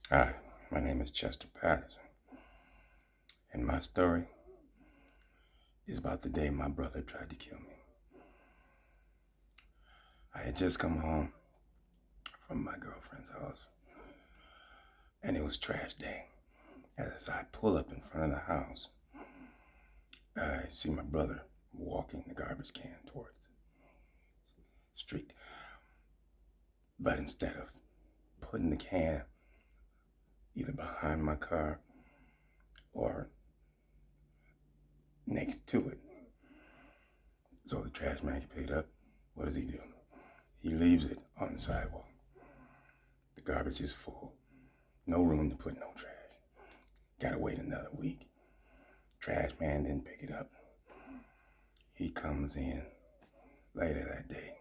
Hi, my name is Chester Patterson, and my story is about the day my brother tried to kill me. I had just come home from my girlfriend's house, and it was trash day. As I pull up in front of the house, I see my brother walking the garbage can towards the street. But instead of putting the can either behind my car or next to it, so the trash man can pick it up, what does he do? He leaves it on the sidewalk. The garbage is full. No room to put no trash. Gotta wait another week. Trash man didn't pick it up. He comes in later that day,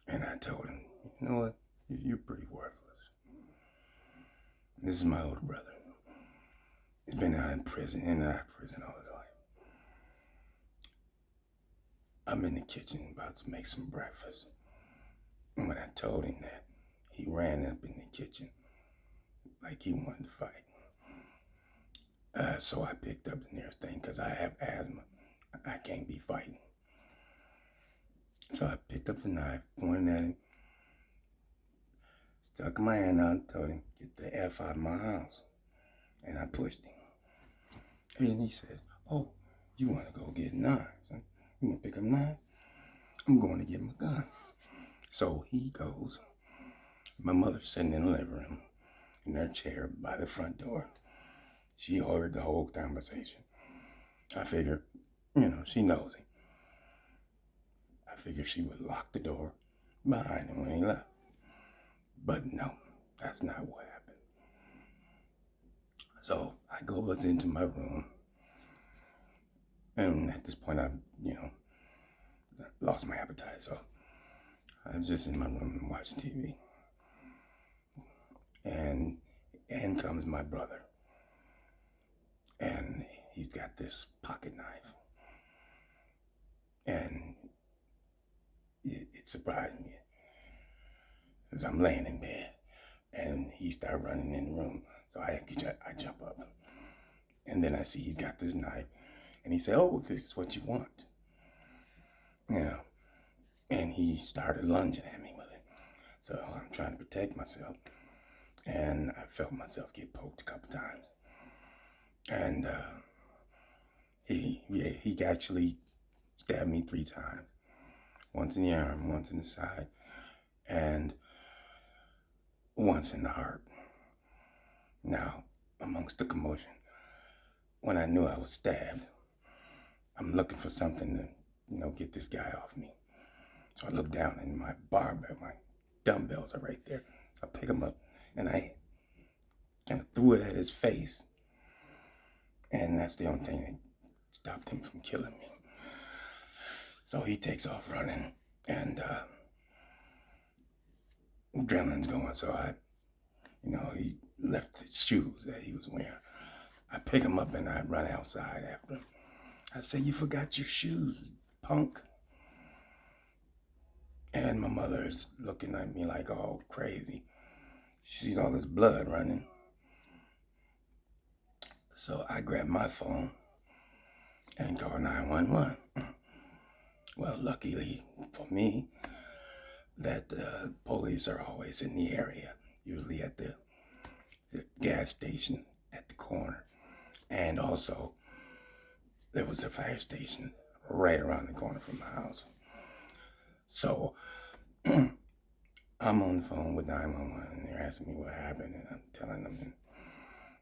and I told him, you know what? You're pretty worthless. This is my older brother. He's been out in prison, in and out of prison all his life. I'm in the kitchen about to make some breakfast. And when I told him that, he ran up in the kitchen like he wanted to fight. So I picked up the nearest thing because I have asthma. I can't be fighting. So I picked up the knife, pointed at him, stuck my hand out and told him, get the F out of my house. And I pushed him. And he said, oh, you want to go get knives? You want to pick up knives? I'm going to get my gun. So he goes. My mother's sitting in the living room in her chair by the front door. She heard the whole conversation. I figured, she knows him. I figured she would lock the door behind him when he left. But no, that's not what happened. So I go into my room, and at this point I, lost my appetite. So I was just in my room and watching TV. And in comes my brother. And he's got this pocket knife. And it surprised me as I'm laying in bed. And he started running in the room. So I jump up. And then I see he's got this knife. And he said, oh, this is what you want. And he started lunging at me with it. So I'm trying to protect myself. And I felt myself get poked a couple times. And he actually stabbed me 3 times. Once in the arm, once in the side, and once in the heart. Now, amongst the commotion, when I knew I was stabbed, I'm looking for something to, get this guy off me. So I look down and my barbell, my dumbbells are right there. I pick them up and I kind of threw it at his face. And that's the only thing that stopped him from killing me. So he takes off running and adrenaline's going. So he left the shoes that he was wearing. I pick him up and I run outside after him. I say, you forgot your shoes, punk. And my mother's looking at me like all crazy. She sees all this blood running. So I grab my phone and call 911. Well, luckily for me, that police are always in the area, usually at the gas station at the corner. And also, there was a fire station right around the corner from my house. So I'm on the phone with 911 and they're asking me what happened, and I'm telling them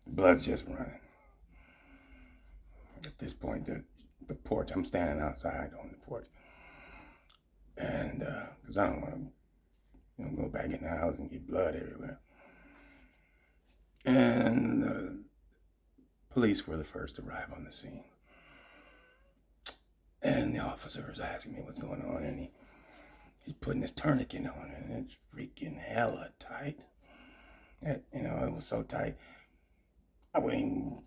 the blood's just running. At this point, the porch, I'm standing outside on the porch. And because I don't want to go back in the house and get blood everywhere. And police were the first to arrive on the scene. And the officer was asking me what's going on, and he's putting his tourniquet on, and it's freaking hella tight. It was so tight. I wasn't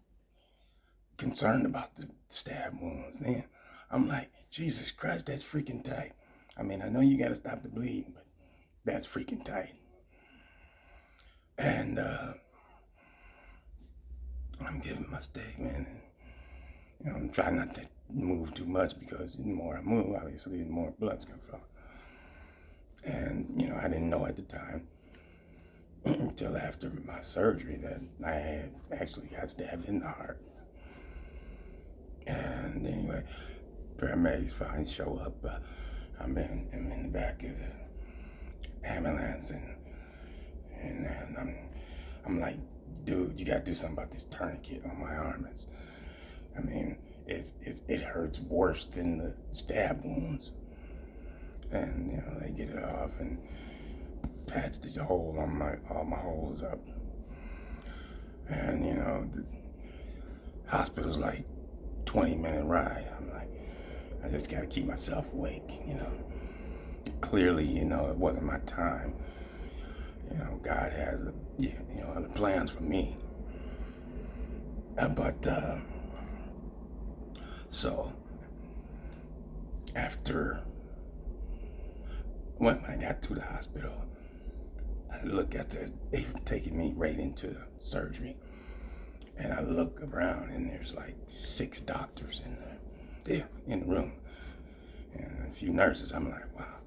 concerned about the stab wounds then. I'm like, Jesus Christ, that's freaking tight. I mean, I know you got to stop the bleeding, but that's freaking tight. And I'm giving my statement, and I'm trying not to move too much because the more I move, obviously, the more blood's gonna flow. And I didn't know at the time until after my surgery that I had actually got stabbed in the heart. And anyway, paramedics finally show up. I'm in the back of the ambulance, and I'm like, dude, you gotta do something about this tourniquet on my arm. It hurts worse than the stab wounds. And they get it off and patch the hole on all my holes up. And the hospital's like 20-minute ride. I'm like, I just gotta keep myself awake. Clearly, it wasn't my time. God has other plans for me. So after when I got to the hospital, I look at they were taking me right into surgery, and I look around and there's like 6 doctors in the room, and a few nurses. I'm like, wow,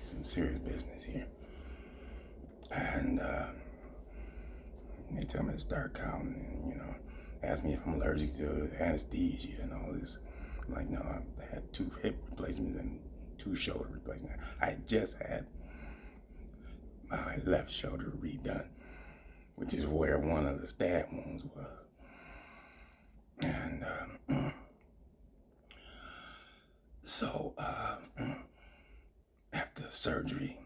some serious business here. And they tell me to start counting, and ask me if I'm allergic to anesthesia and all this. I'm like, no, I had 2 hip replacements and 2 shoulder replacements. I had just had my left shoulder redone, which is where one of the stab wounds was. And so after the surgery,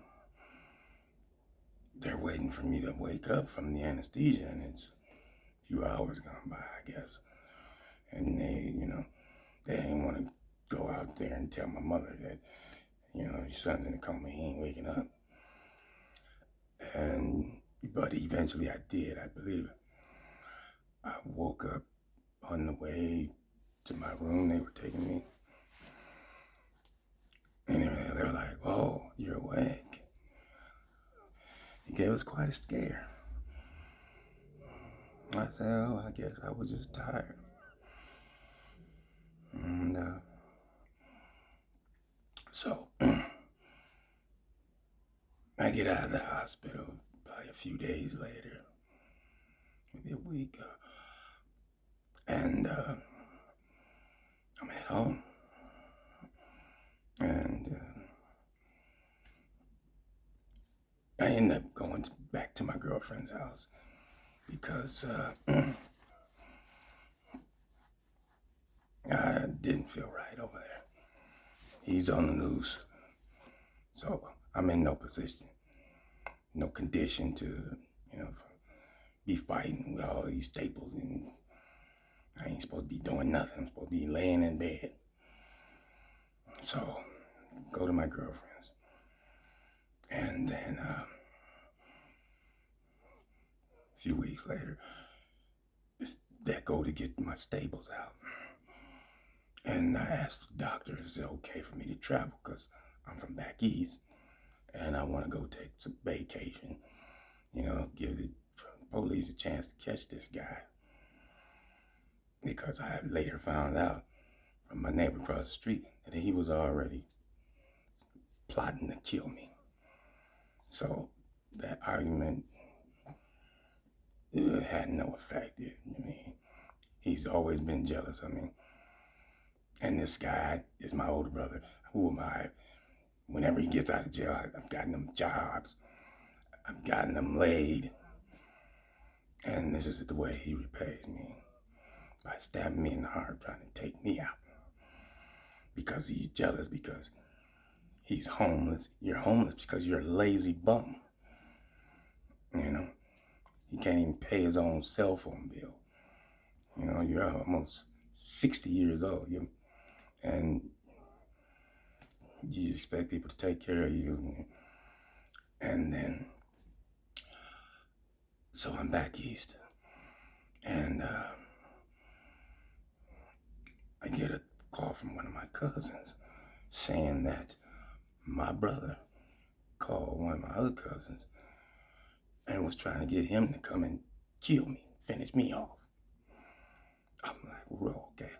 they're waiting for me to wake up from the anesthesia, and it's a few hours gone by, I guess. And they didn't want to go out there and tell my mother that, your son's in a coma, he ain't waking up. But eventually I did, I believe. I woke up on the way to my room. They were taking me. Anyway, they were like, "Oh, you're awake." It gave us quite a scare. I said, "Oh, I guess I was just tired." And so I get out of the hospital probably a few days later, maybe a week, and I'm at home. And I end up going back to my girlfriend's house because I didn't feel right over there. He's on the loose. So I'm in no position, no condition to, be fighting with all these staples, and I ain't supposed to be doing nothing. I'm supposed to be laying in bed. So go to my girlfriend's. And then a few weeks later, they go to get my staples out. And I asked the doctor, is it okay for me to travel? Because I'm from back east and I want to go take some vacation, give the police a chance to catch this guy. Because I later found out from my neighbor across the street that he was already plotting to kill me. So that argument had no effect. He's always been jealous of me. And this guy is my older brother. Who am I? Whenever he gets out of jail, I've gotten him jobs. I've gotten him laid. And this is the way he repays me. By stabbing me in the heart, trying to take me out. Because he's jealous, because he's homeless. You're homeless because you're a lazy bum. He can't even pay his own cell phone bill. You're almost 60 years old. And you expect people to take care of you. And then, so I'm back east. And I get a call from one of my cousins saying that my brother called one of my other cousins and was trying to get him to come and kill me, finish me off. I'm like, well, okay.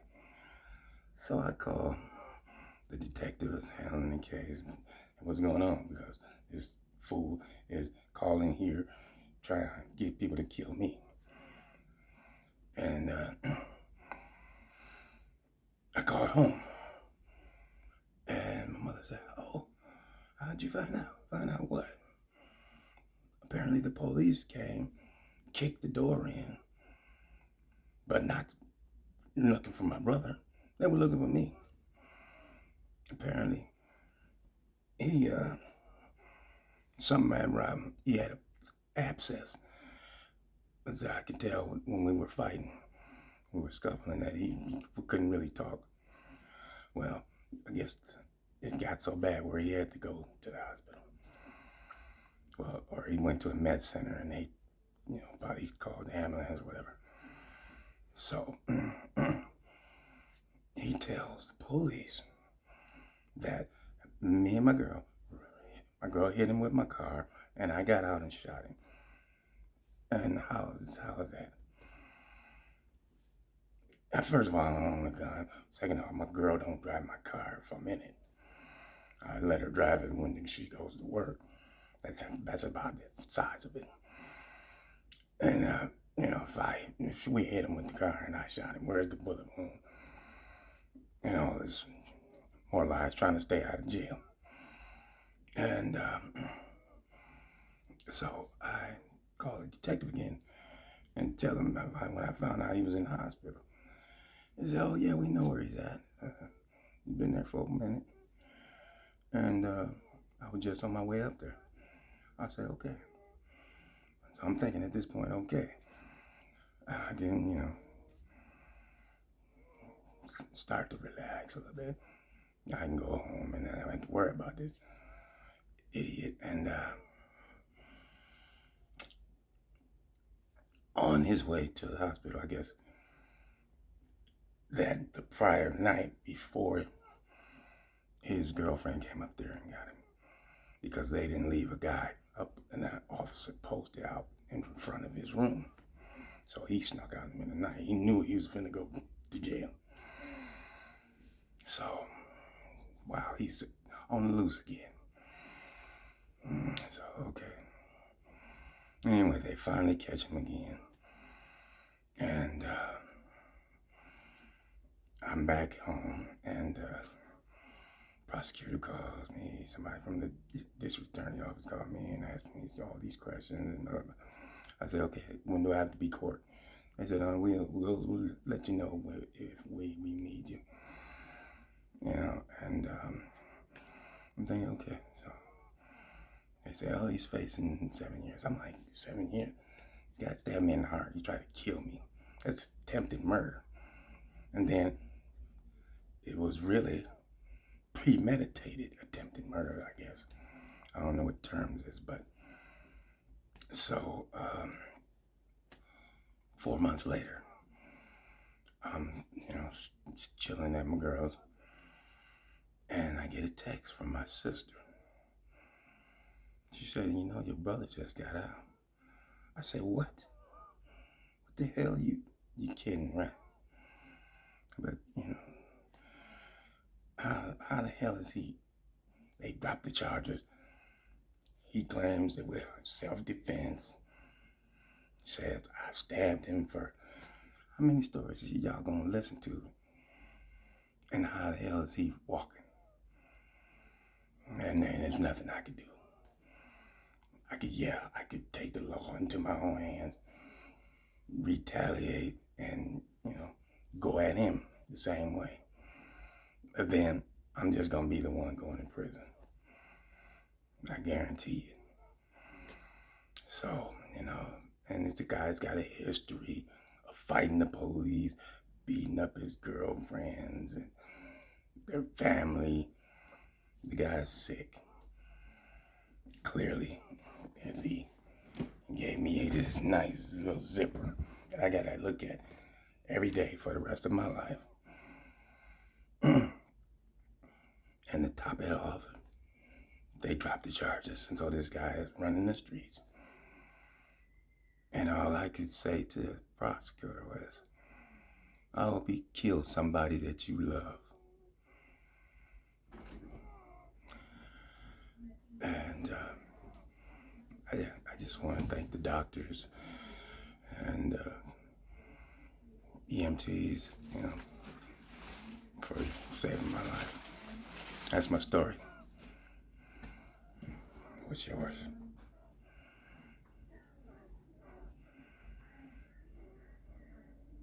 So I call the detective that's handling the case. What's going on? Because this fool is calling here trying to get people to kill me. And I called home. And my mother said, oh, how'd you find out? Find out what? Apparently the police came, kicked the door in, but not looking for my brother. They were looking for me. Apparently, something had robbed him. He had an abscess. As I could tell when we were fighting, we were scuffling, that he couldn't really talk. Well, I guess it got so bad where he had to go to the hospital. Well, or he went to a med center and they, probably called the ambulance or whatever. So he tells the police that me and my girl hit him with my car and I got out and shot him. And how is that? First of all, I don't own a gun. Second of all, my girl don't drive my car if I'm in it. I let her drive it when she goes to work. That's about the size of it. And if we hit him with the car and I shot him, where's the bullet wound? There's more lies trying to stay out of jail. And so I called the detective again and tell him when I found out he was in the hospital. He said, oh yeah, we know where he's at. He's been there for a minute. And I was just on my way up there. I said, okay. So I'm thinking at this point, okay, I can, start to relax a little bit. I can go home and I don't have to worry about this idiot. And on his way to the hospital, I guess, that the prior night before, his girlfriend came up there and got him because they didn't leave a guy up and that officer posted out in front of his room. So he snuck out in the night. He knew he was finna go to jail. So, wow, he's on the loose again. So, okay. Anyway, they finally catch him again. And I'm back home and prosecutor calls me, somebody from the district attorney office called me and asked me all these questions. And I said, okay, when do I have to be court? They said, we'll let you know if we need you. And I'm thinking, okay. So they say, oh, he's facing 7 years. I'm like, 7 years? This guy stabbed me in the heart. He tried to kill me. That's attempted murder. And then it was really premeditated attempted murder, I guess. I don't know what terms is, but so 4 months later, I'm, chilling at my girl's, and I get a text from my sister. She said, your brother just got out. I said, what? What the hell? You kidding, right? But, how the hell is he? They dropped the charges. He claims that we're self-defense. Says I've stabbed him for, how many stories is y'all gonna listen to? And how the hell is he walking? And there's nothing I could do. I could take the law into my own hands, retaliate, and, go at him the same way. But then I'm just gonna be the one going to prison. I guarantee it. So, and this guy's got a history of fighting the police, beating up his girlfriends and their family. The guy's sick. Clearly, as he gave me this nice little zipper that I gotta look at every day for the rest of my life. And to top it off, they dropped the charges. And so this guy is running the streets. And all I could say to the prosecutor was, I hope he killed somebody that you love. And I just want to thank the doctors and EMTs, for saving my life. That's my story. What's yours?